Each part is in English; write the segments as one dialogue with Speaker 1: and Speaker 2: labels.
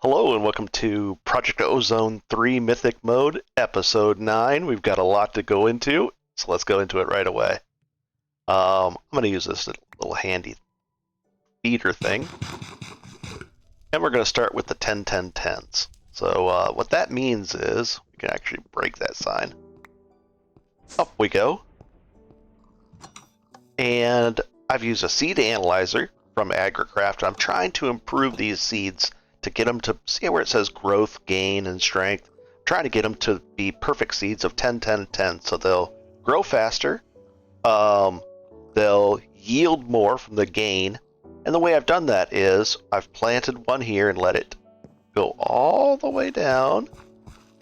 Speaker 1: Hello and welcome to Project Ozone 3 Mythic Mode, Episode 9. We've got a lot to go into, so let's go into it right away. I'm going to use this little handy feeder thing, and we're going to start with the 10-10-10s. So what that means is, we can actually break that sign. Up we go. And I've used a seed analyzer from AgriCraft. I'm trying to improve these seeds to get them to see where it says growth, gain, and strength. I'm trying to get them to be perfect seeds of 10-10-10, so they'll grow faster, they'll yield more from the gain, and the way I've done that is I've planted one here and let it go all the way down,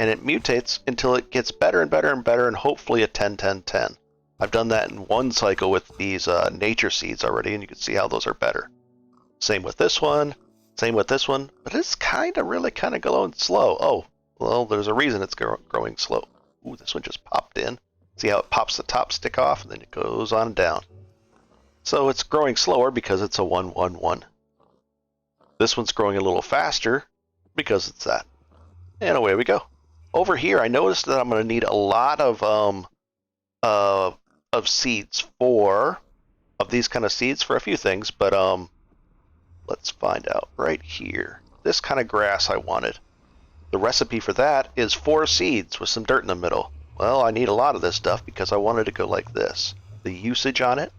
Speaker 1: and it mutates until it gets better and better and better, and hopefully a 10-10-10. I've done that in one cycle with these nature seeds already, and you can see how those are better. Same with this one. Same with this one, but it's really going slow. Oh, well, there's a reason it's growing slow. Ooh, this one just popped in. See how it pops the top stick off, and then it goes on down. So it's growing slower because it's a 1-1-1. This one's growing a little faster because it's that. And away we go. Over here, I noticed that I'm going to need a lot of seeds of these kind of seeds for a few things, but let's find out right here. This kind of grass I wanted. The recipe for that is 4 seeds with some dirt in the middle. Well, I need a lot of this stuff because I wanted to go like this. The usage on it,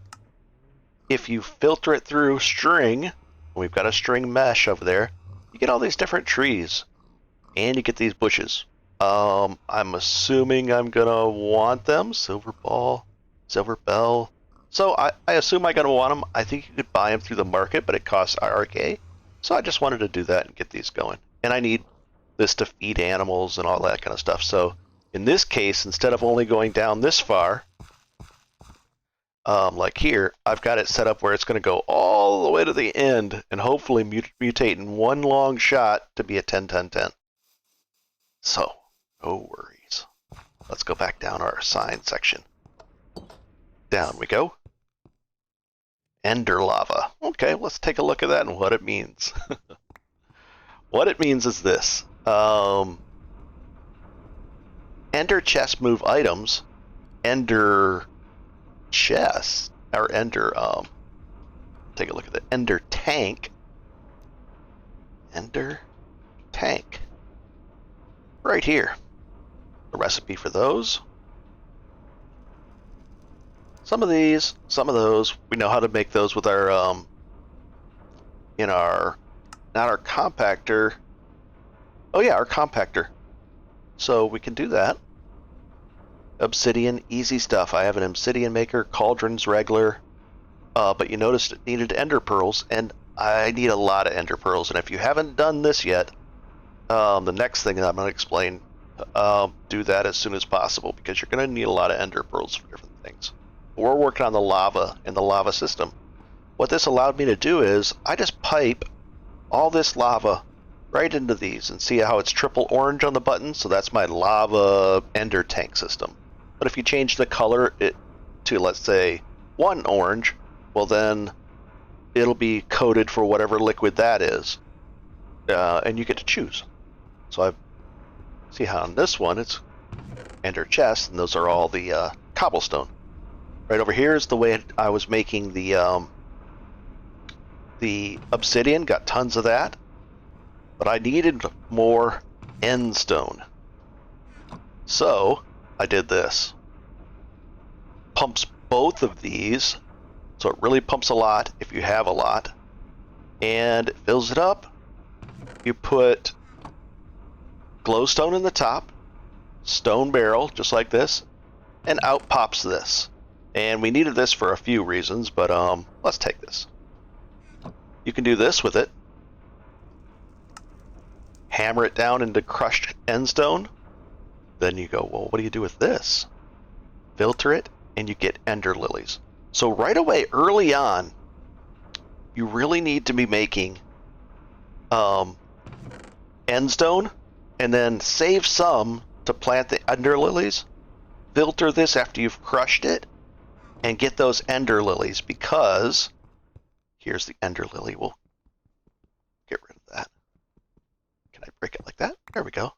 Speaker 1: if you filter it through string, we've got a string mesh over there, you get all these different trees, and you get these bushes. I'm assuming I'm gonna want them. Silver ball, silver bell. So I assume I'm gonna want them. I think you could buy them through the market, but it costs IRK. So I just wanted to do that and get these going. And I need this to feed animals and all that kind of stuff. So in this case, instead of only going down this far, like here, I've got it set up where it's going to go all the way to the end and hopefully mutate in one long shot to be a 10-10-10. So, no worries. Let's go back down our sign section. Down we go. Ender lava. Okay, let's take a look at that and what it means. What it means is this. Ender chests move items. Ender chests, or Ender, take a look at the Ender tank. Ender tank. Right here. The recipe for those. Some of these, some of those, we know how to make those with our, not our compactor. Oh yeah, our compactor. So we can do that. Obsidian, easy stuff. I have an obsidian maker, cauldrons regular, but you noticed it needed ender pearls, and I need a lot of ender pearls. And if you haven't done this yet, the next thing that I'm going to explain, do that as soon as possible because you're going to need a lot of ender pearls for different things. We're working on the lava and the lava system. What this allowed me to do is I just pipe all this lava right into these and see how it's triple orange on the button. So that's my lava ender tank system. But if you change the color to, let's say, 1 orange, well then it'll be coded for whatever liquid that is, and you get to choose. So I see how on this one it's ender chest, and those are all the cobblestone. Right over here is the way I was making the obsidian. Got tons of that, but I needed more end stone. So I did this. Pumps both of these, so it really pumps a lot if you have a lot, and it fills it up. You put glowstone in the top, stone barrel just like this, and out pops this. And we needed this for a few reasons, but let's take this. You can do this with it. Hammer it down into crushed end stone. Then you go, well, what do you do with this? Filter it, and you get ender lilies. So right away, early on, you really need to be making end stone, and then save some to plant the ender lilies. Filter this after you've crushed it, and get those ender lilies, because here's the ender lily. We'll get rid of that. There we go.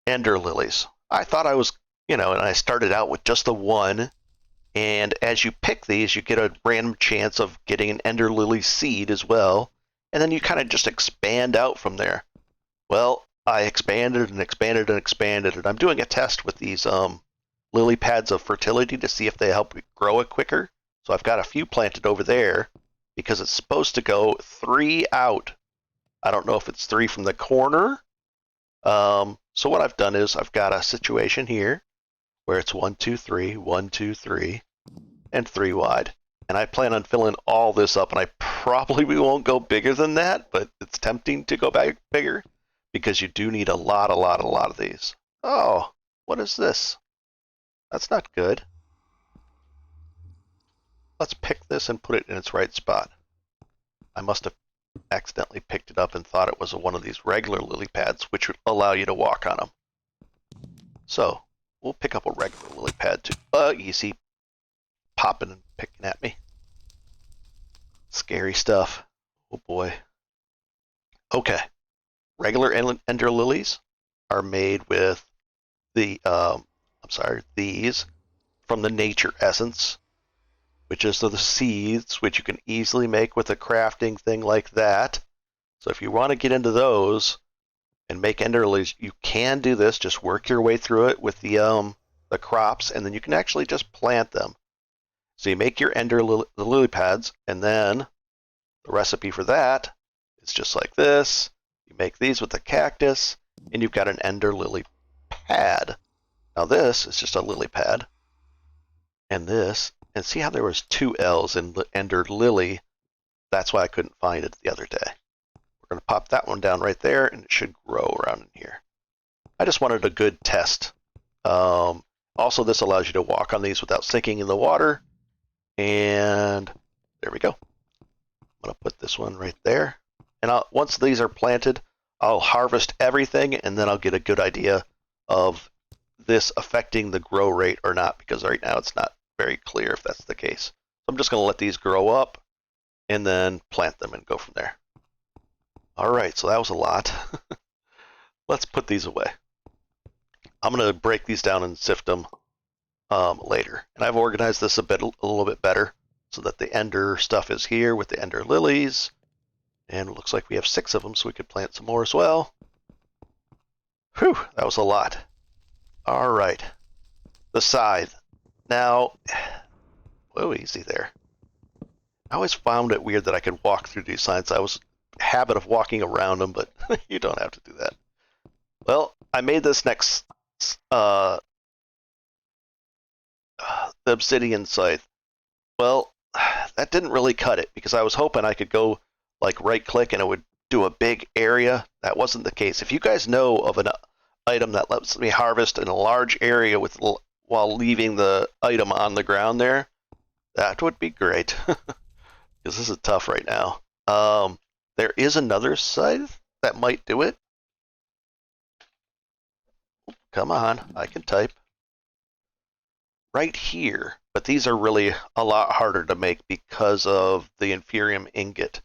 Speaker 1: Ender lilies. I thought I was, and I started out with just the one. And as you pick these, you get a random chance of getting an ender lily seed as well. And then you kind of just expand out from there. Well, I expanded and expanded and expanded. And I'm doing a test with these lily pads of fertility to see if they help grow it quicker. So I've got a few planted over there because it's supposed to go 3 out. I don't know if it's 3 from the corner. So what I've done is I've got a situation here where it's 1, 2, 3, 1, 2, 3, and 3 wide. And I plan on filling all this up, and I probably won't go bigger than that, but it's tempting to go back bigger because you do need a lot of these. Oh, what is this? That's not good. Let's pick this and put it in its right spot. I must have accidentally picked it up and thought it was one of these regular lily pads, which would allow you to walk on them. So we'll pick up a regular lily pad too. You see, popping and picking at me. Scary stuff. Oh boy. Okay. Regular ender lilies are made with these from the nature essence, which is the seeds, which you can easily make with a crafting thing like that. So if you want to get into those and make ender lilies, you can do this. Just work your way through it with the crops, and then you can actually just plant them. So you make your the lily pads, and then the recipe for that is just like this. You make these with the cactus, and you've got an ender lily pad. Now this is just a lily pad, and this, and see how there was 2 L's in ender lily? That's why I couldn't find it the other day. We're going to pop that one down right there, and it should grow around in here. I just wanted a good test. Also, this allows you to walk on these without sinking in the water. And there we go. I'm going to put this one right there. And once these are planted, I'll harvest everything, and then I'll get a good idea of this affecting the grow rate or not, because right now it's not very clear if that's the case. So I'm just going to let these grow up and then plant them and go from there. All right, so that was a lot. Let's put these away. I'm going to break these down and sift them later. And I've organized this a little bit better so that the ender stuff is here with the ender lilies. And it looks like we have 6 of them, so we could plant some more as well. Whew, that was a lot. All right, the scythe. Now, whoa, easy there. I always found it weird that I could walk through these signs. I was habit of walking around them, but you don't have to do that. Well, I made this next the obsidian scythe. Well, that didn't really cut it because I was hoping I could go like right click and it would do a big area. That wasn't the case. If you guys know of an item that lets me harvest in a large area while leaving the item on the ground there, that would be great. Because this is tough right now. There is another scythe that might do it. Come on, I can type. Right here, but these are really a lot harder to make because of the inferium ingot.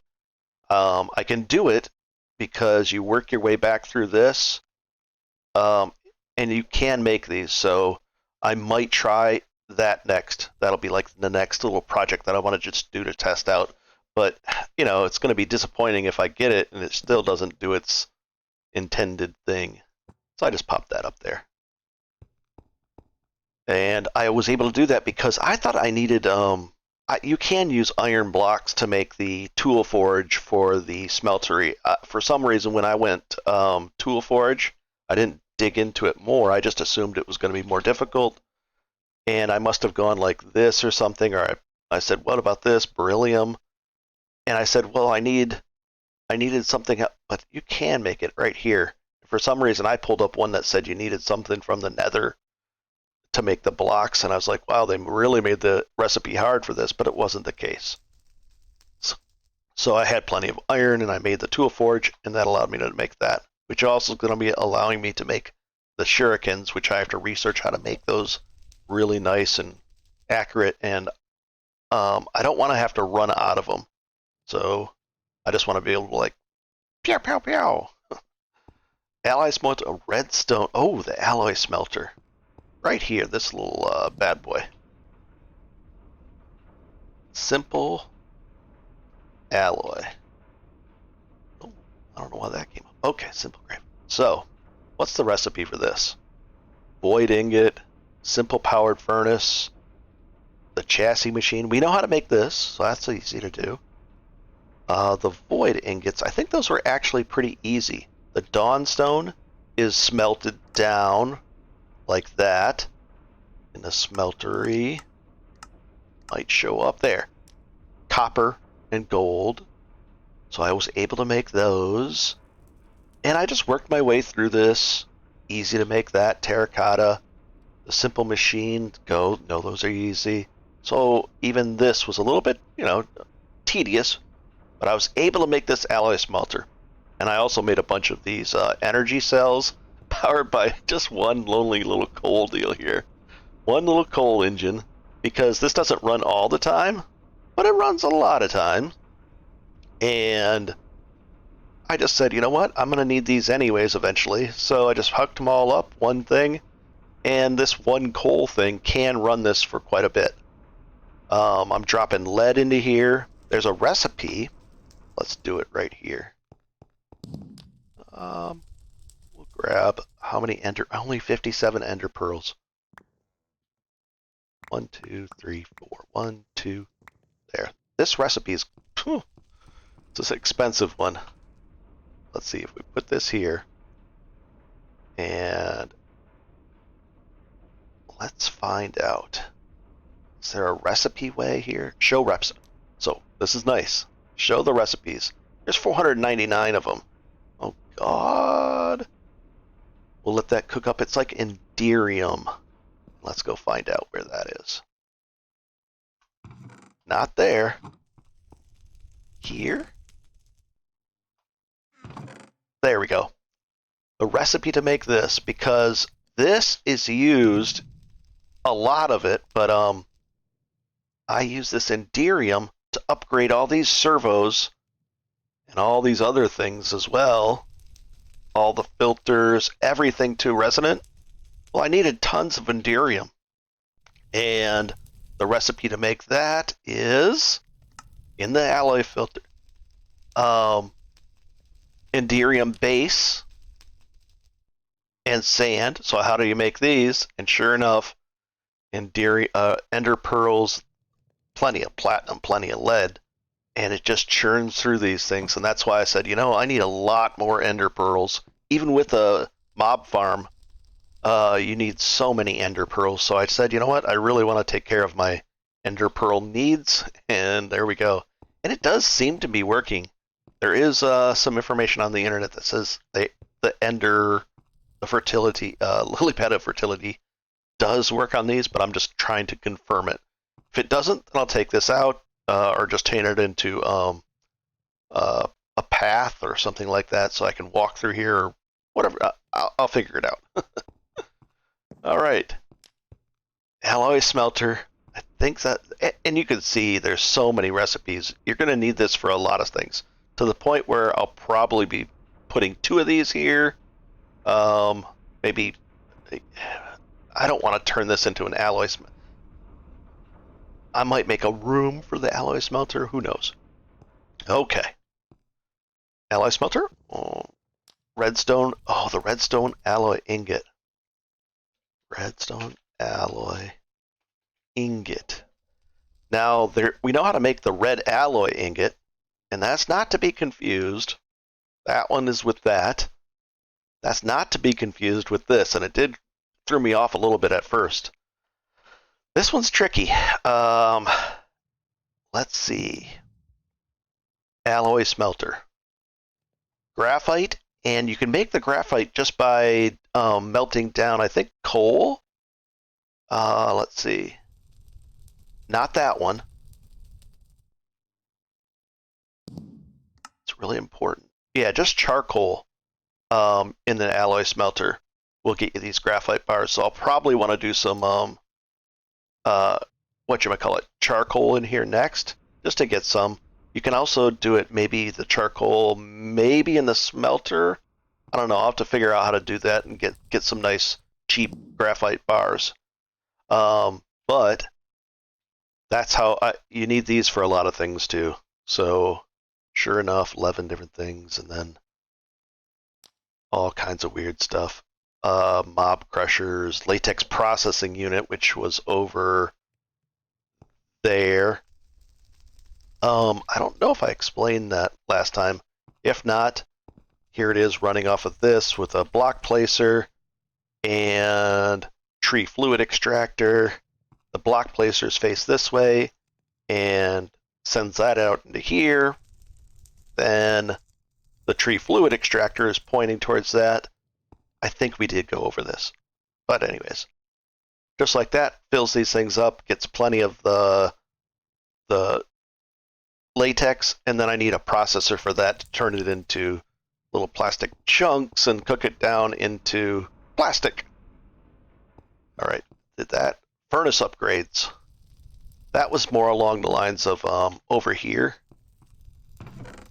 Speaker 1: I can do it because you work your way back through this, and you can make these, so I might try that next. That'll be like the next little project that I want to just do to test out. But, it's going to be disappointing if I get it and it still doesn't do its intended thing. So I just popped that up there. And I was able to do that because I thought I needed, you can use iron blocks to make the tool forge for the smeltery. For some reason, when I went tool forge, I didn't dig into it more. I just assumed it was going to be more difficult. And I must have gone like this or something, or I said, what about this? Beryllium. And I said, well, I needed something, but you can make it right here. For some reason, I pulled up one that said you needed something from the nether to make the blocks, and I was like, wow, they really made the recipe hard for this, but it wasn't the case. So I had plenty of iron, and I made the tool forge, and that allowed me to make that, which also is going to be allowing me to make the shurikens, which I have to research how to make those really nice and accurate, and I don't want to have to run out of them. So I just want to be able to like, pew, pew, pew. Alloy smelter, a redstone. Oh, the alloy smelter. Right here, this little bad boy. Simple alloy. Oh, I don't know why that came up. Okay, simple graphite. So, what's the recipe for this? Void ingot, simple powered furnace, the chassis machine. We know how to make this, so that's easy to do. The void ingots, I think those were actually pretty easy. The dawnstone is smelted down like that in the smeltery. Might show up there. Copper and gold. So I was able to make those. And I just worked my way through this. Easy to make that. Terracotta. The simple machine. Go. No, those are easy. So even this was a little bit, tedious. But I was able to make this alloy smelter. And I also made a bunch of these energy cells powered by just one lonely little coal deal here. One little coal engine, because this doesn't run all the time, but it runs a lot of time. And I just said, you know what? I'm going to need these anyways eventually. So I just hooked them all up, one thing. And this one coal thing can run this for quite a bit. I'm dropping lead into here. There's a recipe. Let's do it right here. We'll grab how many only 57 ender pearls. 1, 2, 3, 4. 1, 2, there. This recipe is, it's an expensive one. Let's see if we put this here. And let's find out. Is there a recipe way here? Show reps. So this is nice. Show the recipes. There's 499 of them. Oh, God. We'll let that cook up. It's like Enderium. Let's go find out where that is. Not there. Here? There we go. The recipe to make this, because this is used, a lot of it, but I use this Enderium to upgrade all these servos and all these other things as well. All the filters, everything to resonant. Well, I needed tons of Enderium. And the recipe to make that is in the alloy filter. Enderium base and sand. So how do you make these? And sure enough, ender pearls, plenty of platinum, plenty of lead, and it just churns through these things. And that's why I said, I need a lot more ender pearls. Even with a mob farm, you need so many ender pearls. So I said, you know what? I really want to take care of my ender pearl needs, and there we go. And it does seem to be working. There is some information on the internet that says the fertility, Lily Pad of Fertility does work on these, but I'm just trying to confirm it. If it doesn't, then I'll take this out or just turn it into a path or something like that so I can walk through here or whatever. I'll figure it out. All right. Alloy smelter. I think that, and you can see there's so many recipes. You're going to need this for a lot of things, to the point where I'll probably be putting 2 of these here. Maybe, I don't want to turn this into an alloy smelter. I might make a room for the alloy smelter. Who knows? Okay. Alloy smelter. Oh, redstone. Oh, the redstone alloy ingot. Redstone alloy ingot. Now, we know how to make the red alloy ingot, and that's not to be confused. That one is with that. That's not to be confused with this, and it did throw me off a little bit at first. This one's tricky. Let's see. Alloy smelter. Graphite, and you can make the graphite just by melting down, I think, coal. Let's see. Not that one. It's really important. Yeah, just charcoal in the alloy smelter will get you these graphite bars. So I'll probably want to do some charcoal in here next, just to get some. You can also do it, maybe the charcoal, maybe in the smelter, I don't know. I'll have to figure out how to do that and get some nice cheap graphite bars. But that's how you need these for a lot of things too. So sure enough, 11 different things, and then all kinds of weird stuff. Mob crushers, latex processing unit, which was over there. I don't know if I explained that last time. If not, here it is running off of this with a block placer and tree fluid extractor. The block placers face this way and sends that out into here. Then the tree fluid extractor is pointing towards that. I think we did go over this. But anyways, just like that, fills these things up, gets plenty of the latex, and then I need a processor for that to turn it into little plastic chunks and cook it down into plastic. All right, did that. Furnace upgrades. That was more along the lines of over here.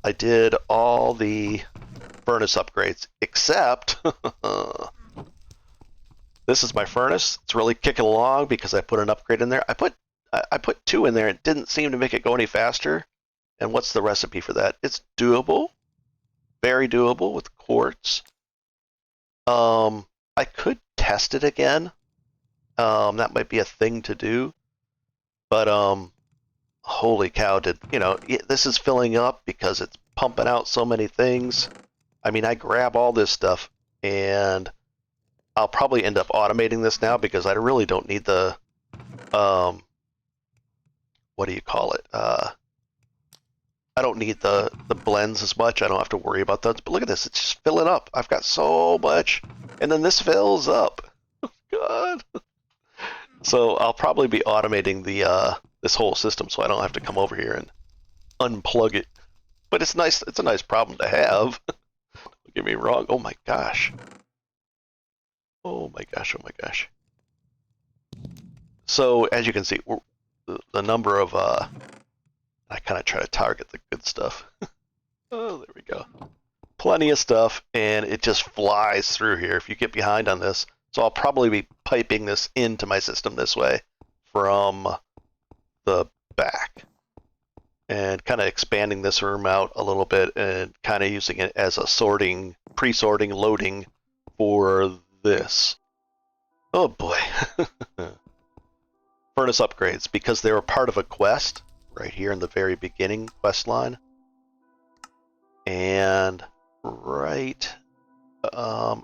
Speaker 1: I did all the furnace upgrades, except this is my furnace. It's really kicking along because I put an upgrade in there. I put 2 in there. It didn't seem to make it go any faster. And what's the recipe for that? It's doable, very doable with quartz. I could test it again. That might be a thing to do. But holy cow, this is filling up because it's pumping out so many things. I mean, I grab all this stuff, and I'll probably end up automating this now because I really don't need the what do you call it? I don't need the blends as much. I don't have to worry about those. But look at this, it's just filling up. I've got so much, and then this fills up. God. So I'll probably be automating the this whole system, so I don't have to come over here and unplug it. But it's nice. It's a nice problem to have. Don't get me wrong. Oh my gosh. Oh my gosh. Oh my gosh. So as you can see, the number of I kind of try to target the good stuff. Oh, there we go. Plenty of stuff, and it just flies through here if you get behind on this. So I'll probably be piping this into my system this way from the back and kind of expanding this room out a little bit and kind of using it as a sorting, pre-sorting, loading for this. Oh boy. Furnace upgrades, because they were part of a quest right here in the very beginning quest line. And right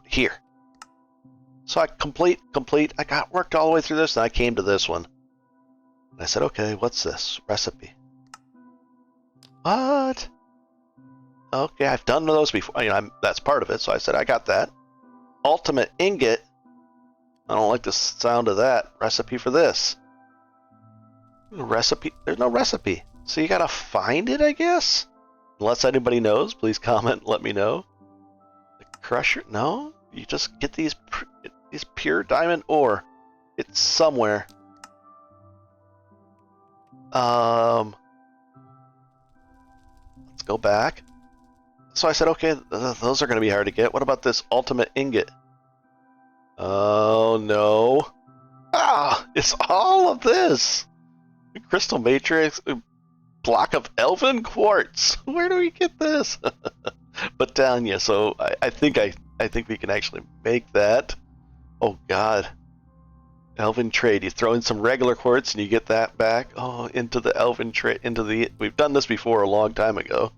Speaker 1: here. So I I got worked all the way through this, and I came to this one. And I said, okay, what's this? Recipe. What? Okay, I've done those before. That's part of it, so I said, I got that. Ultimate ingot. I don't like the sound of that. Recipe for this. Recipe? There's no recipe. So you gotta find it, I guess? Unless anybody knows, please comment and let me know. The crusher? No? You just get these pure diamond ore. It's somewhere. Let's go back. So I said, okay, those are going to be hard to get. What about this ultimate ingot? Oh, no. Ah, it's all of this. Crystal matrix, block of elven quartz. Where do we get this? But down, yeah. So I think we can actually make that. Oh God, elven trade. You throw in some regular quartz and you get that back. Oh, into the elven trade. We've done this before a long time ago.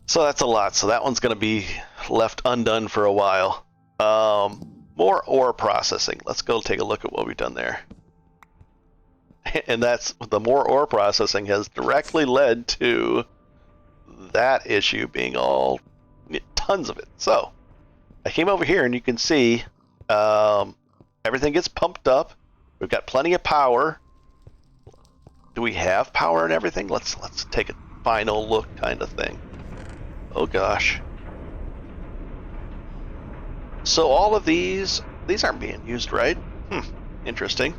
Speaker 1: So that's a lot. So that one's going to be left undone for a while. More ore processing. Let's go take a look at what we've done there. And that's the more ore processing has directly led to that issue being all tons of it. So I came over here and you can see everything gets pumped up. We've got plenty of power. Do we have power and everything? Let's take a final look kind of thing. Oh gosh. So all of these aren't being used, right? Interesting.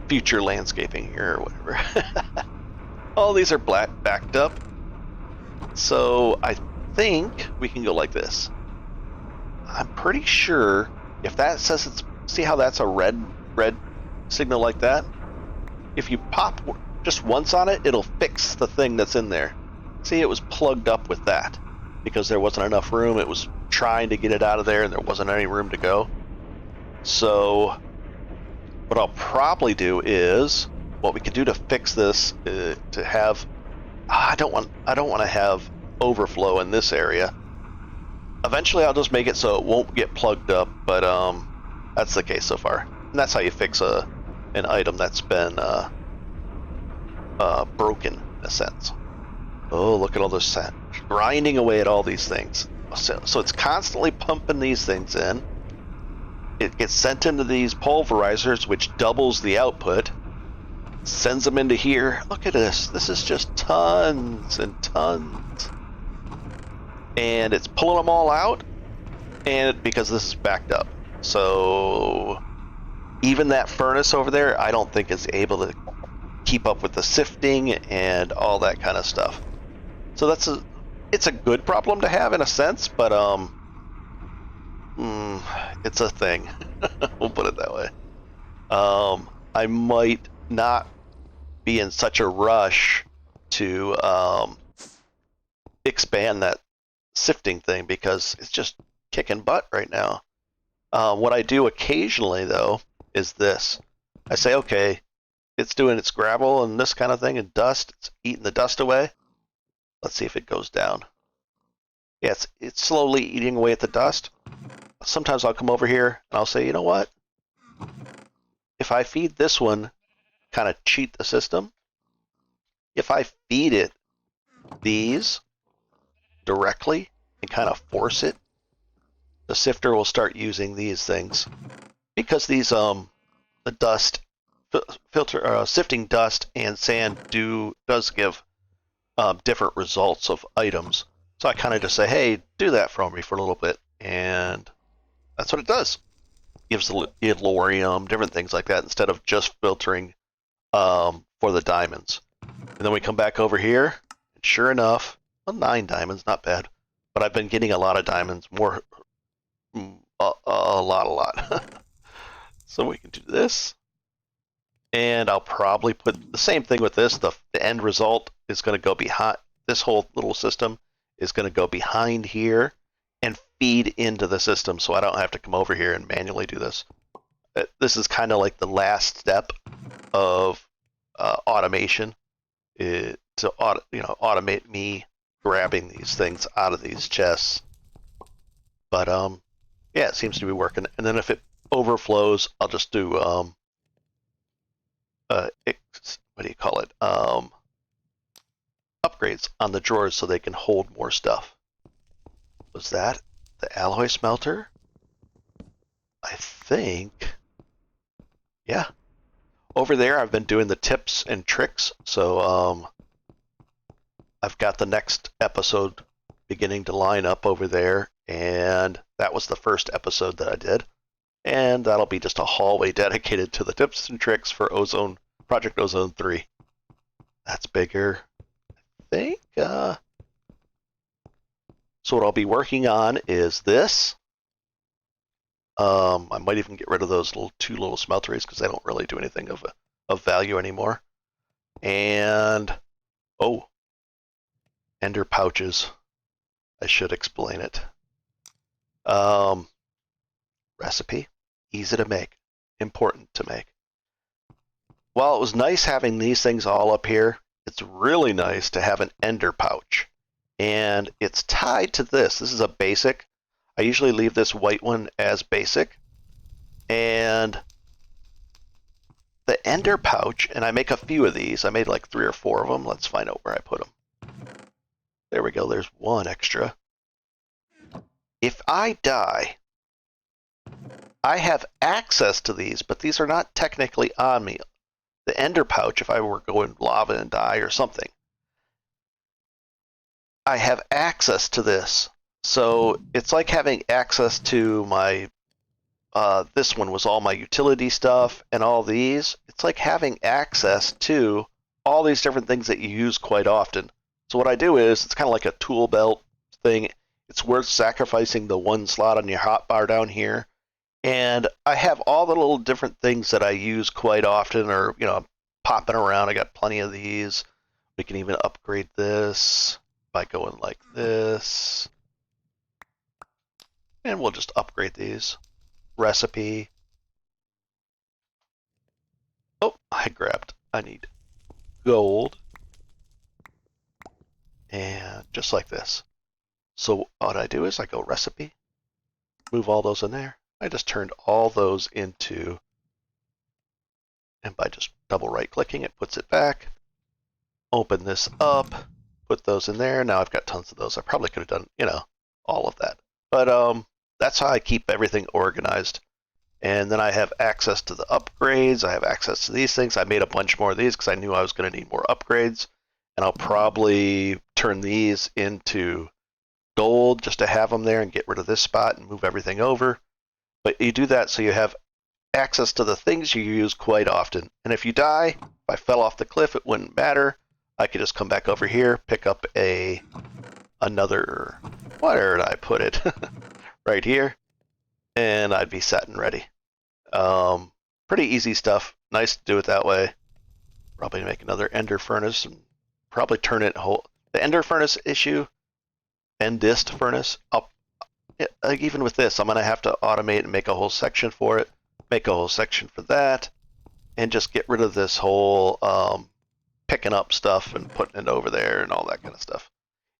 Speaker 1: Future landscaping here or whatever. All these are backed up. So I think we can go like this. I'm pretty sure if that says it's, see how that's a red signal like that? If you pop just once on it, it'll fix the thing that's in there. See, it was plugged up with that because there wasn't enough room. It was trying to get it out of there and there wasn't any room to go. So what I'll probably do is, what we can do to fix this, to have, I don't want to have overflow in this area. Eventually I'll just make it so it won't get plugged up, but that's the case so far. And that's how you fix an item that's been broken, in a sense. Oh, look at all this grinding away at all these things. So it's constantly pumping these things in. It gets sent into these pulverizers, which doubles the output. Sends them into here. Look at this. This is just tons and tons. And it's pulling them all out, and because this is backed up. So even that furnace over there, I don't think is able to keep up with the sifting and all that kind of stuff. So it's a good problem to have in a sense, but it's a thing. We'll put it that way. I might not be in such a rush to expand that sifting thing because it's just kicking butt right now. What I do occasionally, though, is this. I say, okay, it's doing its gravel and this kind of thing and dust. It's eating the dust away. Let's see if it goes down. Yeah, it's slowly eating away at the dust. Sometimes I'll come over here and I'll say, you know what? If I feed this one, kind of cheat the system. If I feed it these directly and kind of force it, the sifter will start using these things because these the dust sifting dust and sand does give different results of items. So I kind of just say, hey, do that for me for a little bit, and that's what it does. Gives the yellorium, different things like that, instead of just filtering for the diamonds. And then we come back over here, and sure enough, well, 9 diamonds, not bad. But I've been getting a lot of diamonds, a lot. So we can do this. And I'll probably put the same thing with this. The end result is going to go behind, this whole little system is going to go behind here and feed into the system, so I don't have to come over here and manually do this. This is kind of like the last step of automation, to automate me grabbing these things out of these chests. But yeah, it seems to be working. And then if it overflows, I'll just do what do you call it? Upgrades on the drawers so they can hold more stuff. Was that the alloy smelter? I think. Yeah. Over there, I've been doing the tips and tricks. So I've got the next episode beginning to line up over there. And that was the first episode that I did. And that'll be just a hallway dedicated to the tips and tricks for Ozone, Project Ozone 3. That's bigger. I think. So what I'll be working on is this. I might even get rid of those two little smelteries because they don't really do anything of value anymore. And ender pouches. I should explain it. Recipe, easy to make, important to make. While it was nice having these things all up here, it's really nice to have an ender pouch. And it's tied to this. This is a basic. I usually leave this white one as basic. And the ender pouch, and I make a few of these. I made like 3 or 4 of them. Let's find out where I put them. There we go. There's one extra. If I die, I have access to these, but these are not technically on me. The ender pouch, if I were going lava and die or something, I have access to this. So it's like having access to my, this one was all my utility stuff and all these. It's like having access to all these different things that you use quite often. So what I do is, it's kind of like a tool belt thing, it's worth sacrificing the one slot on your hotbar down here. And I have all the little different things that I use quite often, or, you know, popping around. I got plenty of these. We can even upgrade this by going like this. And we'll just upgrade these. Recipe. Oh, I need gold. And just like this. So what I do is I go recipe, move all those in there. I just turned all those into, and by just double right clicking, it puts it back. Open this up, put those in there. Now I've got tons of those. I probably could have done, you know, all of that. But that's how I keep everything organized. And then I have access to the upgrades. I have access to these things. I made a bunch more of these because I knew I was going to need more upgrades. And I'll probably turn these into gold just to have them there and get rid of this spot and move everything over. But you do that so you have access to the things you use quite often. And if you die, if I fell off the cliff, it wouldn't matter. I could just come back over here, pick up another, where did I put it? Right here, and I'd be set and ready. Pretty easy stuff. Nice to do it that way. Probably make another ender furnace and probably turn it whole. The ender furnace issue, endist furnace, like even with this, I'm going to have to automate and make a whole section for it, make a whole section for that, and just get rid of this whole picking up stuff and putting it over there and all that kind of stuff.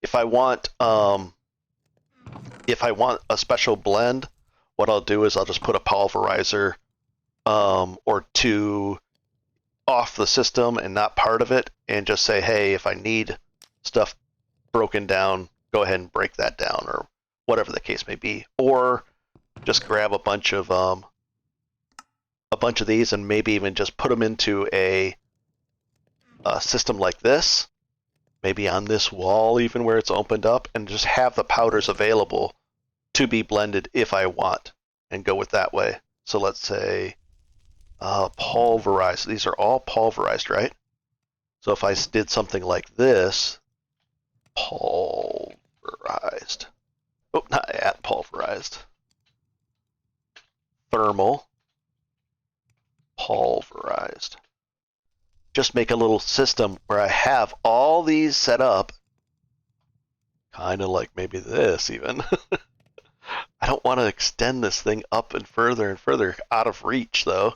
Speaker 1: If I want a special blend, what I'll do is I'll just put a pulverizer or two off the system and not part of it, and just say, hey, if I need stuff broken down, go ahead and break that down, or whatever the case may be. Or just grab a bunch of these and maybe even just put them into a system like this, maybe on this wall even where it's opened up, and just have the powders available to be blended if I want, and go with that way. So let's say pulverized. These are all pulverized, right? So if I did something like this, pulverized. Oh, not at pulverized. Thermal pulverized. Just make a little system where I have all these set up, kind of like maybe this even. I don't want to extend this thing up and further out of reach though.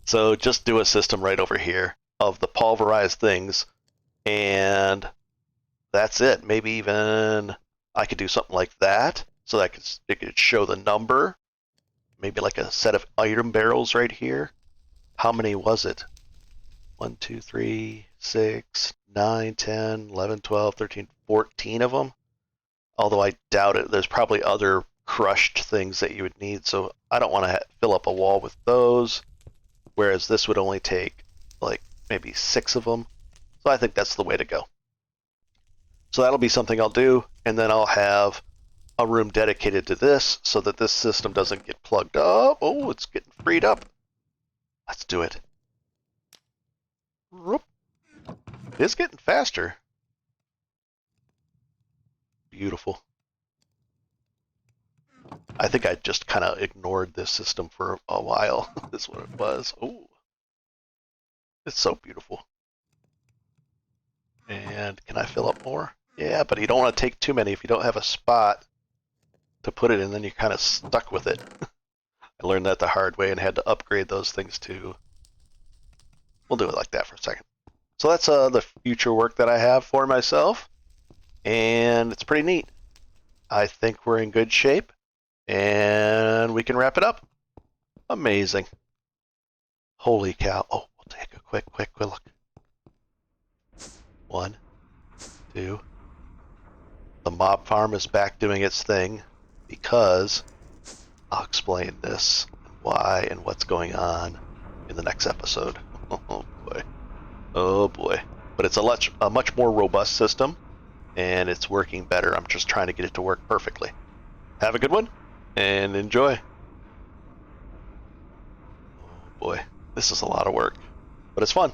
Speaker 1: So just do a system right over here of the pulverized things, and that's it. Maybe even I could do something like that, so that it could show the number. Maybe like a set of item barrels right here. How many was it? 1, 2, 3, 6, 9, 10, 11, 12, 13, 14 of them. Although I doubt it. There's probably other crushed things that you would need, so I don't want to fill up a wall with those. Whereas this would only take like maybe 6 of them. So I think that's the way to go. So that'll be something I'll do, and then I'll have a room dedicated to this so that this system doesn't get plugged up. Oh, it's getting freed up. Let's do it. It's getting faster. Beautiful. I think I just kind of ignored this system for a while. That's what it was. Oh, it's so beautiful. And can I fill up more? Yeah, but you don't want to take too many if you don't have a spot to put it in, then you're kind of stuck with it. I learned that the hard way and had to upgrade those things too. We'll do it like that for a second. So that's the future work that I have for myself, and it's pretty neat. I think we're in good shape, and we can wrap it up. Amazing. Holy cow. Oh, we'll take a quick look. 1, 2. The mob farm is back doing its thing because I'll explain this and why and what's going on in the next episode. Oh boy. Oh boy. But it's a much more robust system, and it's working better. I'm just trying to get it to work perfectly. Have a good one and enjoy. Oh boy. This is a lot of work, but it's fun.